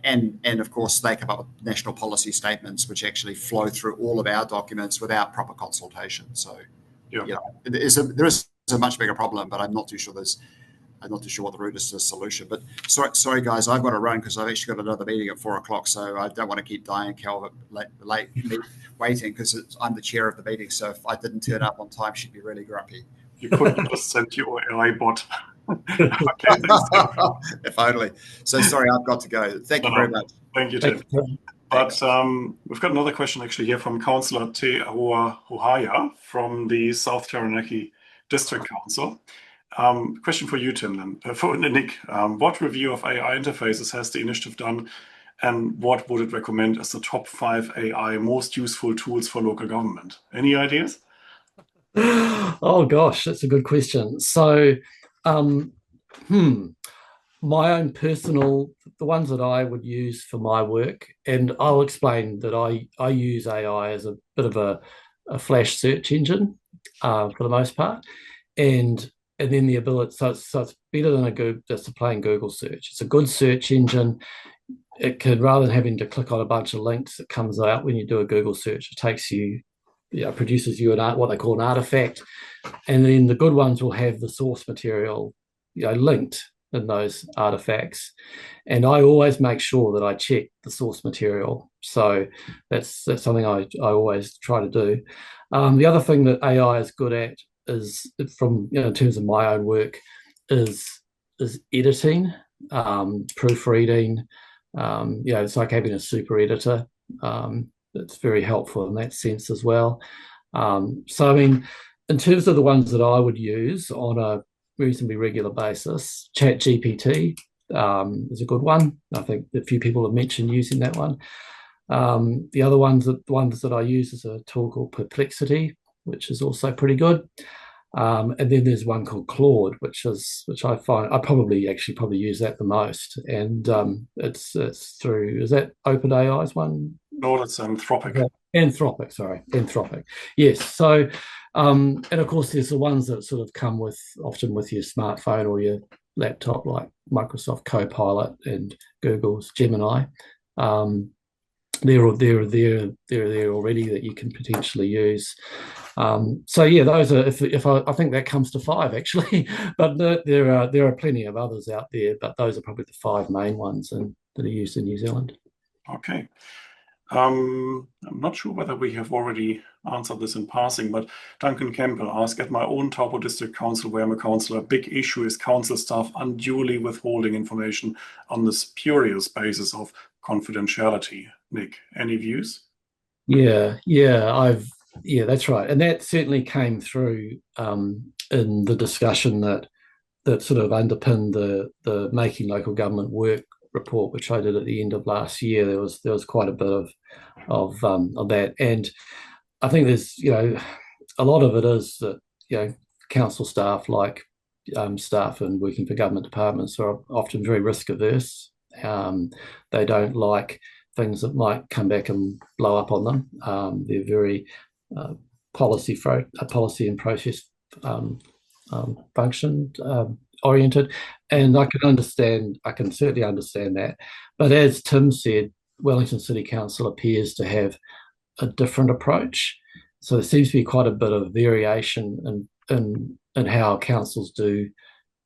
and of course, they come up with national policy statements which actually flow through all of our documents without proper consultation. So, there is a much bigger problem, but I'm not too sure what the route is to the solution. But sorry guys, I've got to run because I've actually got another meeting at 4 o'clock. So I don't want to keep Diane Calvert late waiting because I'm the chair of the meeting. So if I didn't turn up on time, she'd be really grumpy. You could just send your AI bot. Okay, if only. So sorry, I've got to go. Thank you very much. Thank you, Tim. But we've got another question actually here from Councillor Te Ahuahaya from the South Taranaki District Council. Question for you, Tim, then. For Nick, what review of AI interfaces has the initiative done, and what would it recommend as the top 5 AI most useful tools for local government? Any ideas? Oh gosh, that's a good question. So, my own personal, the ones that I would use for my work, and I'll explain that I use AI as a bit of a flash search engine for the most part, and then the ability, so it's better than just a plain Google search. It's a good search engine. It can, rather than having to click on a bunch of links, it comes out when you do a Google search. It takes you, produces you what they call an artifact, and then the good ones will have the source material, linked in those artifacts. And I always make sure that I check the source material. So that's something I always try to do. The other thing that AI is good at is, from in terms of my own work, is editing, proofreading. It's like having a super editor. It's very helpful in that sense as well. So I mean, in terms of the ones that I would use on a reasonably regular basis, ChatGPT is a good one. I think a few people have mentioned using that one. The other ones that I use is a tool called Perplexity, which is also pretty good. And then there's one called Claude, which I find I probably use that the most. And it's through, is that OpenAI's one? No, that's Anthropic. Anthropic. Yes. So, and of course, there's the ones that sort of come often with your smartphone or your laptop, like Microsoft Copilot and Google's Gemini. They're there already that you can potentially use. So yeah, those are, if I think that comes to 5 actually, but there are plenty of others out there, but those are probably the 5 main ones that are used in New Zealand. Okay. I'm not sure whether we have already answered this in passing, but Duncan Campbell asked, at my own Taupo District Council, where I'm a councillor, a big issue is council staff unduly withholding information on the spurious basis of confidentiality. Nick, any views? Yeah, that's right. And that certainly came through in the discussion that sort of underpinned the Making Local Government Work report, which I did at the end of last year. There was quite a bit of that, and I think there's a lot of it is that council staff, like staff and working for government departments, are often very risk averse. They don't like things that might come back and blow up on them. They're very policy and process function oriented, and I can certainly understand that. But as Tim said, Wellington City Council appears to have a different approach. So there seems to be quite a bit of variation in how councils do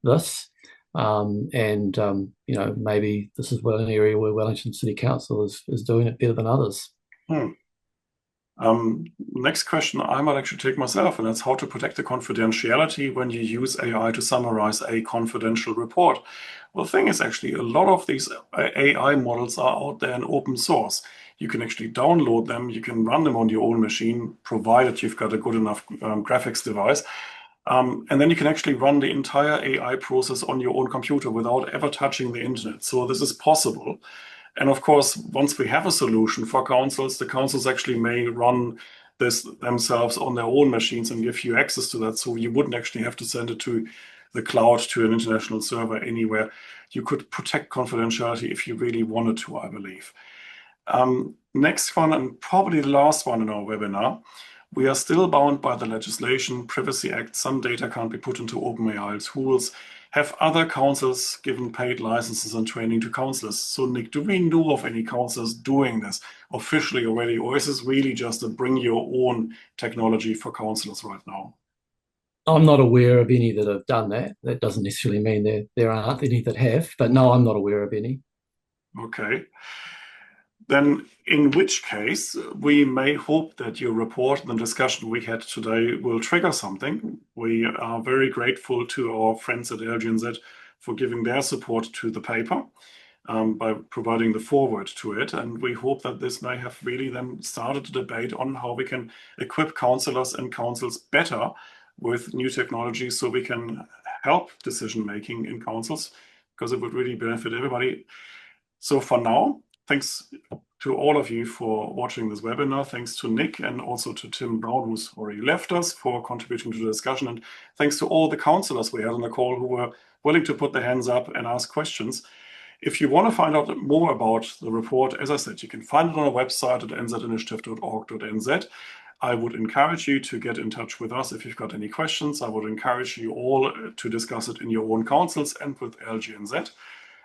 this. Maybe this is an area where Wellington City Council is doing it better than others. Next question I might actually take myself, and that's how to protect the confidentiality when you use AI to summarize a confidential report. Well, the thing is, actually, a lot of these AI models are out there in open source. You can actually download them, you can run them on your own machine, provided you've got a good enough graphics device. And then you can actually run the entire AI process on your own computer without ever touching the internet. So this is possible. And of course, once we have a solution for councils, the councils actually may run this themselves on their own machines and give you access to that. So you wouldn't actually have to send it to the cloud, to an international server anywhere. You could protect confidentiality if you really wanted to, I believe. Next one, and probably the last one in our webinar. We are still bound by the legislation, Privacy Act. Some data can't be put into OpenAI tools. Have other councils given paid licenses and training to councillors? So Nick, do we know of any councillors doing this officially already, or is this really just a bring your own technology for councillors right now? I'm not aware of any that have done that. That doesn't necessarily mean there aren't any that have, but no, I'm not aware of any. Okay. Then in which case, we may hope that your report and the discussion we had today will trigger something. We are very grateful to our friends at LGNZ for giving their support to the paper by providing the foreword to it. And we hope that this may have really then started a debate on how we can equip councillors and councils better with new technology so we can help decision-making in councils, because it would really benefit everybody. So for now, thanks to all of you for watching this webinar. Thanks to Nick and also to Tim Brown, who's already left us, for contributing to the discussion. And thanks to all the councillors we had on the call who were willing to put their hands up and ask questions. If you want to find out more about the report, as I said, you can find it on our website at nzinitiative.org.nz. I would encourage you to get in touch with us if you've got any questions. I would encourage you all to discuss it in your own councils and with LGNZ.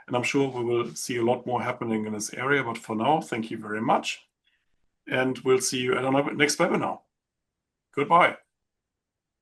And I'm sure we will see a lot more happening in this area. But for now, thank you very much. And we'll see you at our next webinar. Goodbye.